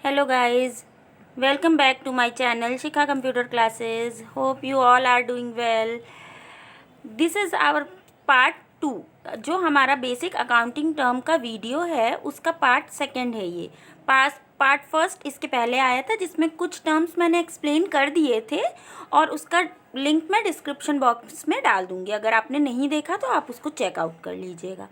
Hello guys, welcome back to my channel Shikha Computer Classes. Hope you all are doing well. This is our part 2 जो हमारा basic accounting term का video है उसका part second है ये। Part first इसके पहले आया था जिसमें कुछ टर्म्स मैंने एक्सप्लेन कर दिए थे और उसका लिंक मैं डिस्क्रिप्शन बॉक्स में डाल दूँगी। अगर आपने नहीं देखा तो आप उसको चेकआउट कर लीजिएगा।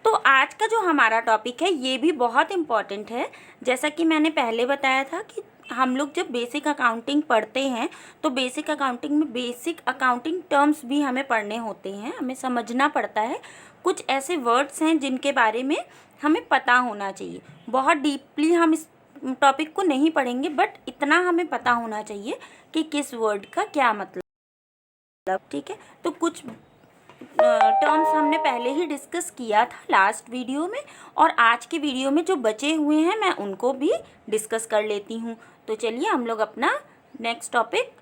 तो आज का जो हमारा टॉपिक है ये भी बहुत इम्पॉर्टेंट है। जैसा कि मैंने पहले बताया था कि हम लोग जब बेसिक अकाउंटिंग पढ़ते हैं तो बेसिक अकाउंटिंग में बेसिक अकाउंटिंग टर्म्स भी हमें पढ़ने होते हैं, हमें समझना पड़ता है। कुछ ऐसे वर्ड्स हैं जिनके बारे में हमें पता होना चाहिए। बहुत डीपली हम इस टॉपिक को नहीं पढ़ेंगे, बट इतना हमें पता होना चाहिए कि किस वर्ड का क्या मतलब। ठीक है, तो कुछ टर्म्स हमने पहले ही डिस्कस किया था लास्ट वीडियो में, और आज के वीडियो में जो बचे हुए हैं मैं उनको भी डिस्कस कर लेती हूँ। तो चलिए हम लोग अपना नेक्स्ट टॉपिक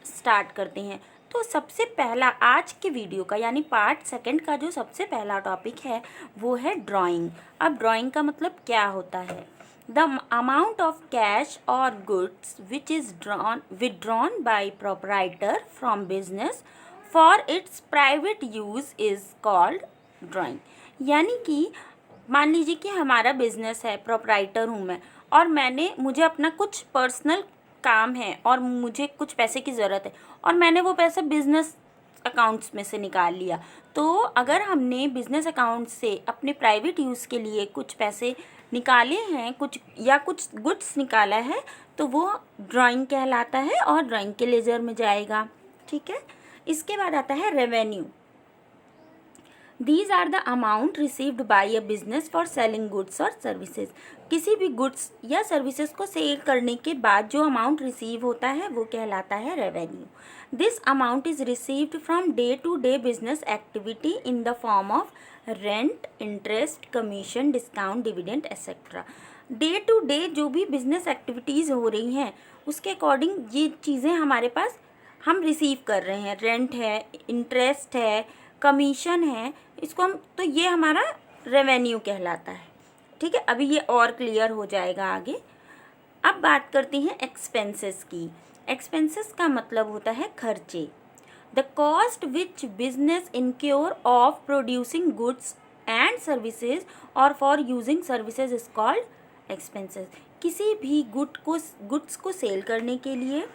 स्टार्ट करते हैं। तो सबसे पहला आज के वीडियो का यानी पार्ट सेकंड का जो सबसे पहला टॉपिक है वो है ड्राइंग। अब ड्राइंग का मतलब क्या होता है? द अमाउंट ऑफ कैश और goods which is withdrawn by proprietor from business for its private use is called drawing. यानी कि मान लीजिए कि हमारा बिजनेस है, प्रोप्राइटर हूँ मैं, और मुझे अपना कुछ पर्सनल काम है और मुझे कुछ पैसे की ज़रूरत है और मैंने वो पैसा बिज़नेस अकाउंट्स में से निकाल लिया। तो अगर हमने बिज़नेस अकाउंट से अपने प्राइवेट यूज़ के लिए कुछ पैसे निकाले हैं, कुछ गुड्स निकाला है, तो वो ड्राइंग कहलाता है और ड्राइंग के लेजर में जाएगा। ठीक है, इसके बाद आता है revenue. These are the amount received by a business for selling goods or services। किसी भी गुड्स या सर्विसेज को सेल करने के बाद जो अमाउंट रिसीव होता है वो कहलाता है revenue. This amount is received from day to day business activity in the form of rent, interest, commission, discount, dividend etcetera. Day to day जो भी बिजनेस एक्टिविटीज़ हो रही हैं उसके अकॉर्डिंग ये चीज़ें हमारे पास हम रिसीव कर रहे हैं। रेंट है, इंटरेस्ट है, कमीशन है, इसको हम, तो ये हमारा रेवेन्यू कहलाता है। ठीक है, अभी ये और क्लियर हो जाएगा आगे। अब बात करते हैं एक्सपेंसेस की। एक्सपेंसेस का मतलब होता है खर्चे। The cost which business incur of producing goods and services और for using services is called expenses. किसी भी गुड्स को सेल करने के लिए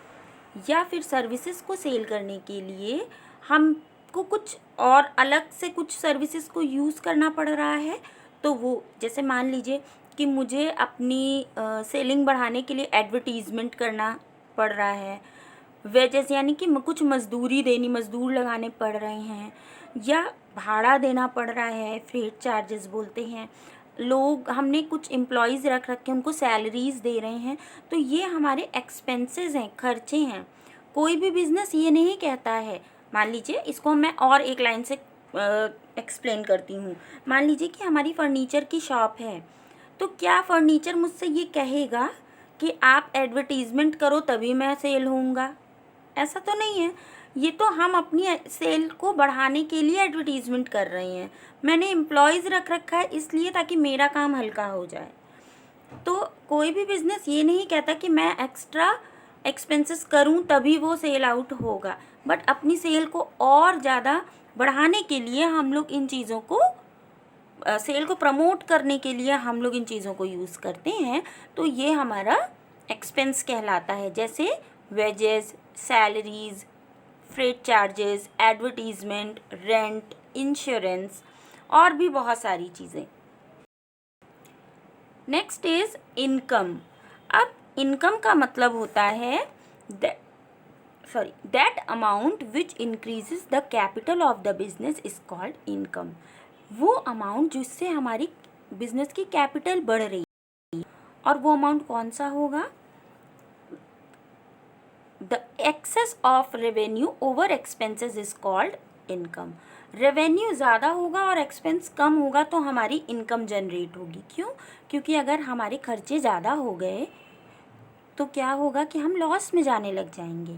या फिर सर्विसेज को सेल करने के लिए हमको कुछ और अलग से कुछ सर्विसेज को यूज़ करना पड़ रहा है, तो वो जैसे मान लीजिए कि मुझे अपनी सेलिंग बढ़ाने के लिए एडवर्टीज़मेंट करना पड़ रहा है, वेजेस यानी कि कुछ मज़दूर लगाने पड़ रहे हैं, या भाड़ा देना पड़ रहा है, फ्रेट चार्जेस बोलते हैं, हमने कुछ एम्प्लॉयज़ रख रखे उनको सैलरीज़ दे रहे हैं, तो ये हमारे एक्सपेंसेस हैं, खर्चे हैं। कोई भी बिज़नेस ये नहीं कहता है, मान लीजिए इसको मैं और एक लाइन से एक्सप्लेन करती हूँ। मान लीजिए कि हमारी फ़र्नीचर की शॉप है, तो क्या फ़र्नीचर मुझसे ये कहेगा कि आप एडवर्टीज़मेंट करो तभी मैं सेल होऊंगा? ऐसा तो नहीं है। ये तो हम अपनी सेल को बढ़ाने के लिए एडवर्टीज़मेंट कर रहे हैं। मैंने एम्प्लॉयज़ रख रखा है इसलिए ताकि मेरा काम हल्का हो जाए। तो कोई भी बिज़नेस ये नहीं कहता कि मैं एक्स्ट्रा एक्सपेंसेस करूं तभी वो सेल आउट होगा, बट अपनी सेल को और ज़्यादा बढ़ाने के लिए हम लोग इन चीज़ों को सेल को प्रमोट करने के लिए हम लोग इन चीज़ों को यूज़ करते हैं, तो ये हमारा एक्सपेंस कहलाता है। जैसे wages, salaries, freight charges, advertisement, rent, insurance और भी बहुत सारी चीज़ें। Next is income. अब इनकम का मतलब होता है that amount which increases the capital of the business is called income. वो अमाउंट जिससे हमारी बिजनेस की कैपिटल बढ़ रही है, और वो अमाउंट कौन सा होगा? The excess of revenue over expenses is called income. Revenue ज़्यादा होगा और एक्सपेंस कम होगा तो हमारी इनकम जनरेट होगी। क्यों? क्योंकि अगर हमारे खर्चे ज़्यादा हो गए तो क्या होगा कि हम लॉस में जाने लग जाएंगे।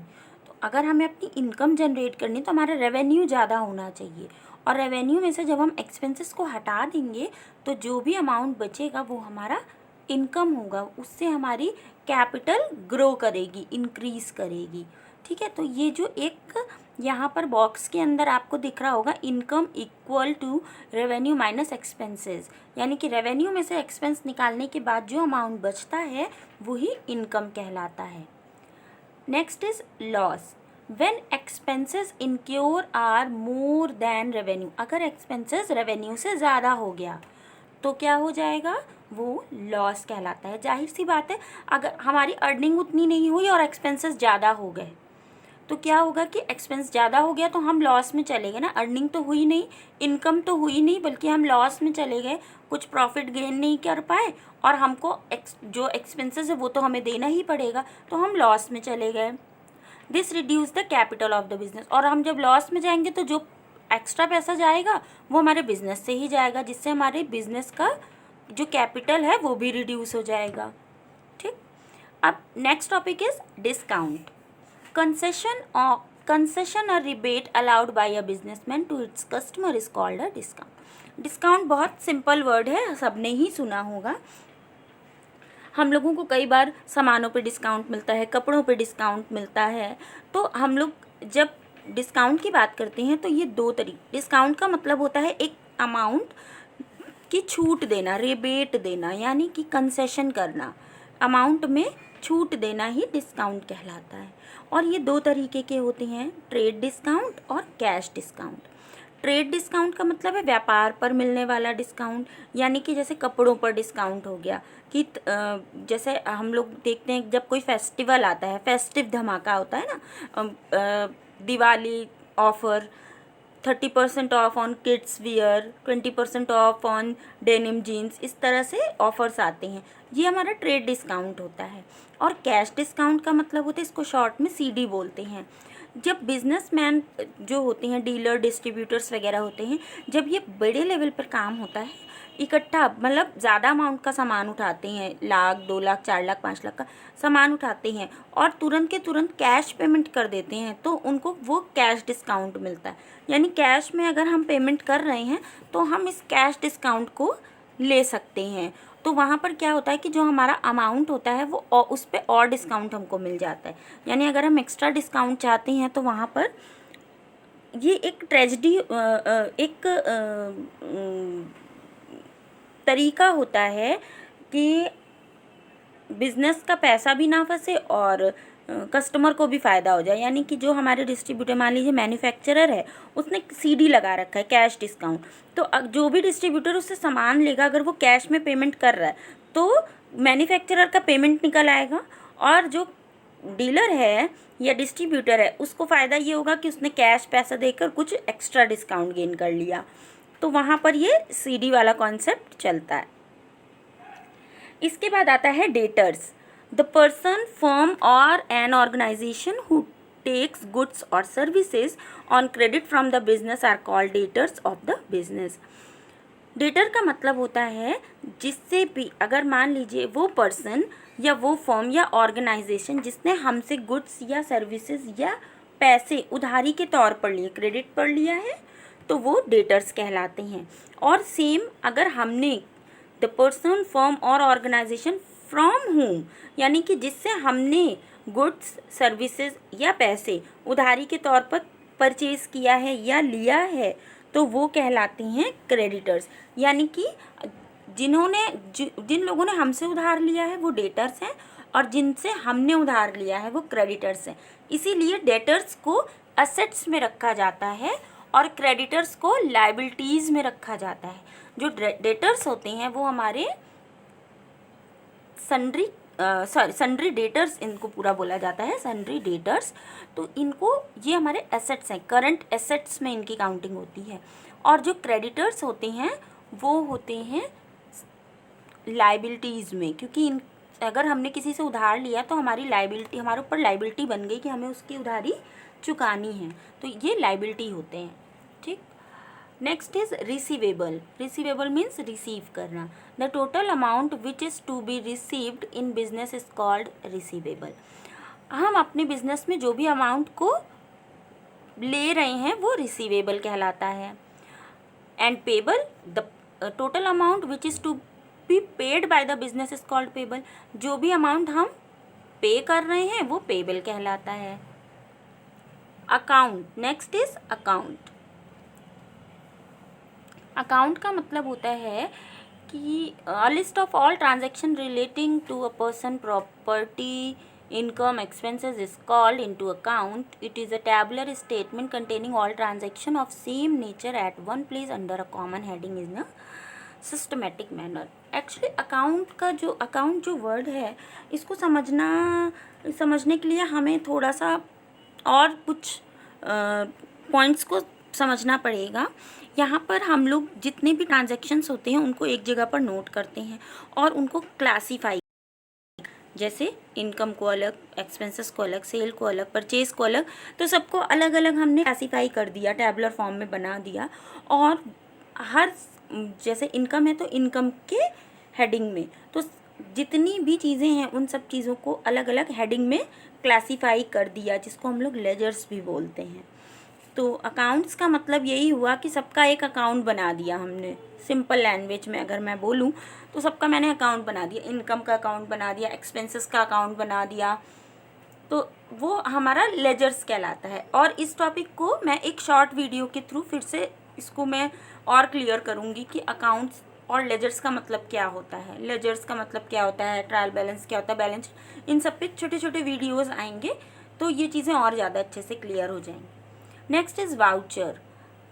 तो अगर हमें अपनी इनकम जनरेट करनी तो हमारा रेवेन्यू ज़्यादा होना चाहिए, और रेवेन्यू में से जब हम एक्सपेंसेस को हटा देंगे तो जो भी अमाउंट बचेगा वो हमारा इनकम होगा उससे हमारी कैपिटल ग्रो करेगी, इंक्रीज करेगी। ठीक है, तो ये जो एक यहाँ पर बॉक्स के अंदर आपको दिख रहा होगा, income equal to revenue minus expenses, यानी कि रेवेन्यू में से एक्सपेंस निकालने के बाद जो अमाउंट बचता है वही इनकम कहलाता है। Next is loss. When expenses incur are more than revenue, अगर एक्सपेंसेस रेवेन्यू से ज़्यादा हो गया तो क्या हो जाएगा, वो लॉस कहलाता है। जाहिर सी बात है, अगर हमारी अर्निंग उतनी नहीं हुई और एक्सपेंसेस ज़्यादा हो गए तो क्या होगा कि एक्सपेंस ज़्यादा हो गया तो हम लॉस में चले गए ना, अर्निंग तो हुई नहीं, इनकम तो हुई नहीं, बल्कि हम लॉस में चले गए, कुछ प्रॉफिट गेन नहीं कर पाए और हमको जो एक्सपेंसेस है वो तो हमें देना ही पड़ेगा, तो हम लॉस में चले गए। This reduce the capital of the business, और हम जब लॉस में जाएंगे तो जो एक्स्ट्रा पैसा जाएगा वो हमारे बिजनेस से ही जाएगा, जिससे हमारे बिजनेस का जो कैपिटल है वो भी रिड्यूस हो जाएगा। ठीक, अब next topic is discount. Concession और rebate allowed by a businessman to its customer is called a discount. Discount बहुत सिंपल वर्ड है, सबने ही सुना होगा। हम लोगों को कई बार सामानों पे डिस्काउंट मिलता है, कपड़ों पे डिस्काउंट मिलता है, तो हम लोग जब डिस्काउंट की बात करते हैं तो ये दो तरीके, डिस्काउंट का मतलब होता है एक अमाउंट की छूट देना, रिबेट देना, यानी कि कंसेशन करना, अमाउंट में छूट देना ही डिस्काउंट कहलाता है। और ये दो तरीके के होते हैं, ट्रेड डिस्काउंट और कैश डिस्काउंट। ट्रेड डिस्काउंट का मतलब है व्यापार पर मिलने वाला डिस्काउंट, यानी कि जैसे कपड़ों पर डिस्काउंट हो गया कि जैसे हम लोग देखते हैं जब कोई फेस्टिवल आता है, फेस्टिव धमाका होता है ना, Diwali offer, 30% off on kids wear, 20% off on denim jeans, इस तरह से ऑफर्स आते हैं, ये हमारा ट्रेड डिस्काउंट होता है। और कैश डिस्काउंट का मतलब होता है, इसको शॉर्ट में सीडी बोलते हैं। जब बिजनेसमैन जो होते हैं, डीलर डिस्ट्रीब्यूटर्स वगैरह होते हैं, जब ये बड़े लेवल पर काम होता है, इकट्ठा मतलब ज़्यादा अमाउंट का सामान उठाते हैं, 1,00,000, 2,00,000, 4,00,000, 5,00,000 का सामान उठाते हैं और तुरंत के तुरंत कैश पेमेंट कर देते हैं, तो उनको वो कैश डिस्काउंट मिलता है। यानी कैश में अगर हम पेमेंट कर रहे हैं तो हम इस कैश डिस्काउंट को ले सकते हैं। तो वहाँ पर क्या होता है कि जो हमारा अमाउंट होता है वो उस पर और डिस्काउंट हमको मिल जाता है। यानी अगर हम एक्स्ट्रा डिस्काउंट चाहते हैं तो वहाँ पर ये एक ट्रेजेडी, एक तरीका होता है कि बिज़नेस का पैसा भी ना फंसे और कस्टमर को भी फ़ायदा हो जाए। यानी कि जो हमारे डिस्ट्रीब्यूटर, मान लीजिए मैन्युफैक्चरर है, उसने सीडी लगा रखा है कैश डिस्काउंट, तो जो भी डिस्ट्रीब्यूटर उससे सामान लेगा अगर वो कैश में पेमेंट कर रहा है तो मैन्युफैक्चरर का पेमेंट निकल आएगा, और जो डीलर है या डिस्ट्रीब्यूटर है उसको फ़ायदा ये होगा कि उसने कैश पैसा देकर कुछ एक्स्ट्रा डिस्काउंट गेन कर लिया। तो वहाँ पर ये सीडी वाला कॉन्सेप्ट चलता है। इसके बाद आता है डेटर्स। द पर्सन, फर्म और an organisation who takes goods और services on credit from the business are called debtors of the business. Debtor का मतलब होता है जिससे भी, अगर मान लीजिए वो पर्सन या वो फर्म या ऑर्गेनाइजेशन जिसने हमसे गुड्स या सर्विसेज या पैसे उधारी के तौर पर लिए, क्रेडिट पर लिया है, तो वो डेटर्स कहलाते हैं। और सेम अगर हमने द पर्सन, फर्म और ऑर्गेनाइजेशन फ्रॉम होम, यानी कि जिससे हमने गुड्स, सर्विसेज या पैसे उधारी के तौर पर परचेज किया है या लिया है, तो वो कहलाते हैं क्रेडिटर्स। यानी कि जिन लोगों ने हमसे उधार लिया है वो डेटर्स हैं और जिनसे हमने उधार लिया है वो क्रेडिटर्स हैं। इसीलिए डेटर्स को असेट्स में रखा जाता है और क्रेडिटर्स को लायबिलिटीज़ में रखा जाता है। जो डेटर्स होते हैं वो हमारे सन्ड्री डेटर्स, इनको पूरा बोला जाता है सन्ड्री डेटर्स। तो इनको, ये हमारे एसेट्स हैं, करंट एसेट्स में इनकी काउंटिंग होती है। और जो क्रेडिटर्स होते हैं वो होते हैं लायबिलिटीज़ में, क्योंकि अगर हमने किसी से उधार लिया तो हमारी लायबिलिटी, हमारे ऊपर लायबिलिटी बन गई कि हमें उसकी उधारी चुकानी है, तो ये लायबिलिटी होते हैं। ठीक, next is receivable. Receivable means receive करना। The total amount which is to be received in business is called receivable. हम अपने बिजनेस में जो भी अमाउंट को ले रहे हैं वो रिसीवेबल कहलाता है। And payable, the total amount which is to be paid by the business is called payable. जो भी अमाउंट हम पे कर रहे हैं वो पेबल कहलाता है। Account, next is account. Account का मतलब होता है कि a list of all transaction relating to a person, property, income, expenses is called into account. It is a tabular statement containing all transaction of same nature at one place under a common heading in a systematic manner. Actually account जो word है, इसको समझने के लिए हमें थोड़ा सा और कुछ पॉइंट्स को समझना पड़ेगा। यहाँ पर हम लोग जितने भी ट्रांजेक्शन्स होते हैं उनको एक जगह पर नोट करते हैं और उनको क्लासीफाई, जैसे इनकम को अलग, एक्सपेंसेस को अलग, सेल को अलग, परचेज को अलग, तो सबको अलग अलग हमने क्लासीफाई कर दिया, टैबुलर फॉर्म में बना दिया। और हर, जैसे इनकम है तो इनकम के हेडिंग में, तो जितनी भी चीज़ें हैं उन सब चीज़ों को अलग अलग हेडिंग में क्लासीफाई कर दिया, जिसको हम लोग लेजर्स भी बोलते हैं। तो अकाउंट्स का मतलब यही हुआ कि सबका एक अकाउंट बना दिया हमने। सिंपल लैंग्वेज में अगर मैं बोलूँ तो सबका मैंने अकाउंट बना दिया, इनकम का अकाउंट बना दिया, एक्सपेंसेस का अकाउंट बना दिया, तो वो हमारा लेजर्स कहलाता है। और इस टॉपिक को मैं एक शॉर्ट वीडियो के थ्रू फिर से इसको मैं और क्लियर करूँगी कि अकाउंट्स और लेजर्स का मतलब क्या होता है, लेजर्स का मतलब क्या होता है, ट्रायल बैलेंस क्या होता है, बैलेंस, इन सब पे छोटे छोटे वीडियोज़ आएंगे तो ये चीज़ें और ज़्यादा अच्छे से क्लियर हो जाएंगी। Next is voucher,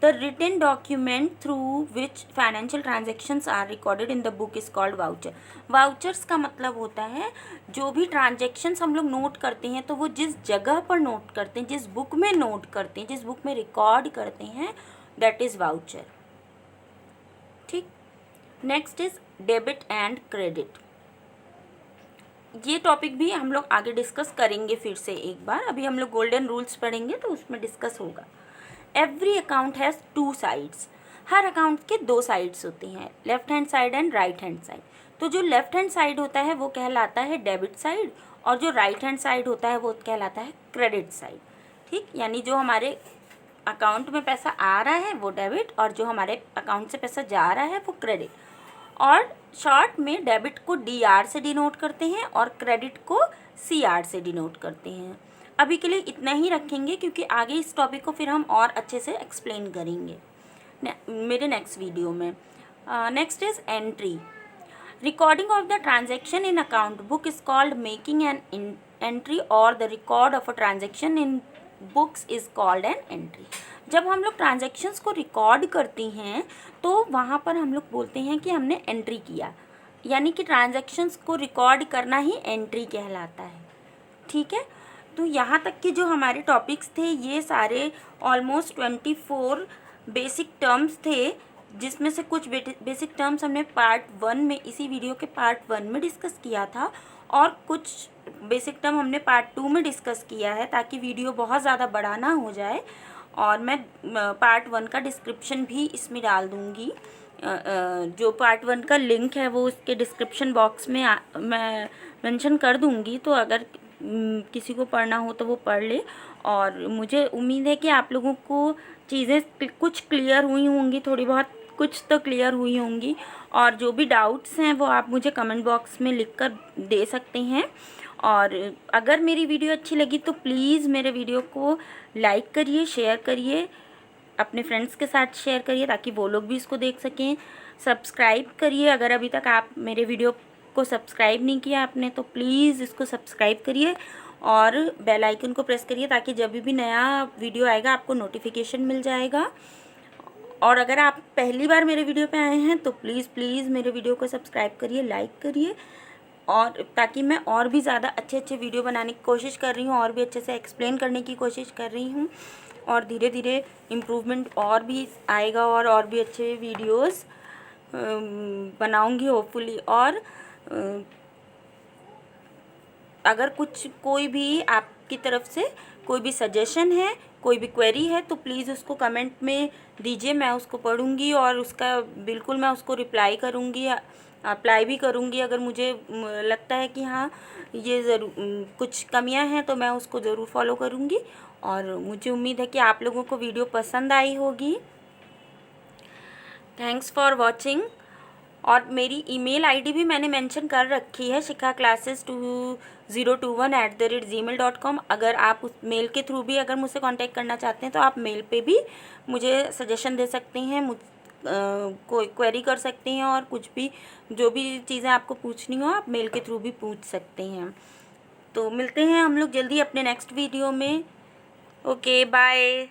the written document through which financial transactions are recorded in the book is called voucher. Vouchers का मतलब होता है जो भी ट्रांजेक्शन्स हम लोग नोट करते हैं तो वो जिस जगह पर नोट करते हैं, जिस बुक में नोट करते हैं, जिस बुक में रिकॉर्ड करते हैं, दैट इज वाउचर। ठीक। Next is debit and credit. ये टॉपिक भी हम लोग आगे डिस्कस करेंगे फिर से एक बार, अभी हम लोग गोल्डन रूल्स पढ़ेंगे तो उसमें डिस्कस होगा। Every account has two sides. Her account के दो साइड्स होते हैं, left hand side and right hand side. तो जो लेफ्ट हैंड साइड होता है वो कहलाता है डेबिट साइड, और जो राइट हैंड साइड होता है वो कहलाता है क्रेडिट साइड। ठीक, यानी जो हमारे अकाउंट में पैसा आ रहा है वो डेबिट, और जो हमारे अकाउंट से पैसा जा रहा है वो क्रेडिट। और शॉर्ट में डेबिट को DR से डिनोट करते हैं और क्रेडिट को CR से डिनोट करते हैं। अभी के लिए इतना ही रखेंगे क्योंकि आगे इस टॉपिक को फिर हम और अच्छे से एक्सप्लेन करेंगे मेरे नेक्स्ट वीडियो में। Next is entry. Recording of the transaction in account book is called making an entry, और the record of a transaction in books is called an entry. जब हम लोग ट्रांजेक्शन्स को रिकॉर्ड करते हैं तो वहाँ पर हम लोग बोलते हैं कि हमने एंट्री किया, यानी कि ट्रांजेक्शन्स को रिकॉर्ड करना ही एंट्री कहलाता है। ठीक है, तो यहाँ तक के जो हमारे टॉपिक्स थे ये सारे ऑलमोस्ट 24 बेसिक टर्म्स थे, जिसमें से कुछ बेसिक टर्म्स हमने पार्ट 1 में, इसी वीडियो के पार्ट 1 में डिस्कस किया था, और कुछ बेसिक टर्म हमने पार्ट 2 में डिस्कस किया है, ताकि वीडियो बहुत ज़्यादा बड़ा ना हो जाए। और मैं पार्ट 1 का डिस्क्रिप्शन भी इसमें डाल दूँगी, जो पार्ट 1 का लिंक है वो उसके डिस्क्रिप्शन बॉक्स में मैं मेंशन कर दूँगी, तो अगर किसी को पढ़ना हो तो वो पढ़ ले। और मुझे उम्मीद है कि आप लोगों को चीज़ें कुछ क्लियर हुई होंगी, थोड़ी बहुत कुछ तो क्लियर हुई होंगी, और जो भी डाउट्स हैं वो आप मुझे कमेंट बॉक्स में लिख कर दे सकते हैं। और अगर मेरी वीडियो अच्छी लगी तो प्लीज़ मेरे वीडियो को लाइक करिए, शेयर करिए, अपने फ्रेंड्स के साथ शेयर करिए ताकि वो लोग भी इसको देख सकें। सब्सक्राइब करिए, अगर अभी तक आप मेरे वीडियो को सब्सक्राइब नहीं किया आपने तो प्लीज़ इसको सब्सक्राइब करिए, और बेल आइकन को प्रेस करिए ताकि जब भी नया वीडियो आएगा आपको नोटिफिकेशन मिल जाएगा। और अगर आप पहली बार मेरे वीडियो पे आए हैं तो प्लीज़ मेरे वीडियो को सब्सक्राइब करिए, लाइक करिए, और ताकि मैं और भी ज़्यादा अच्छे वीडियो बनाने की कोशिश कर रही हूँ, और भी अच्छे से एक्सप्लेन करने की कोशिश कर रही हूँ, और धीरे धीरे इम्प्रूवमेंट और भी आएगा, और भी अच्छे वीडियोस बनाऊँगी होपफुली। और अगर कोई भी आपकी तरफ से कोई भी सजेशन है, कोई भी क्वेरी है तो प्लीज़ उसको कमेंट में दीजिए, मैं उसको पढ़ूँगी और उसका बिल्कुल मैं उसको रिप्लाई करूँगी, अप्लाई भी करूँगी। अगर मुझे लगता है कि हाँ ये ज़रूर कुछ कमियां हैं तो मैं उसको ज़रूर फॉलो करूँगी। और मुझे उम्मीद है कि आप लोगों को वीडियो पसंद आई होगी। Thanks for watching. और मेरी ईमेल आईडी भी मैंने मेंशन कर रखी है, shikha2021@gmail.com। अगर आप उस मेल के थ्रू भी अगर मुझसे कांटेक्ट करना चाहते हैं तो आप मेल पे भी मुझे सजेशन दे सकते हैं, कोई क्वेरी कर सकते हैं, और कुछ भी जो भी चीज़ें आपको पूछनी हो आप मेल के थ्रू भी पूछ सकते हैं। तो मिलते हैं हम लोग जल्दी अपने नेक्स्ट वीडियो में। Okay, bye.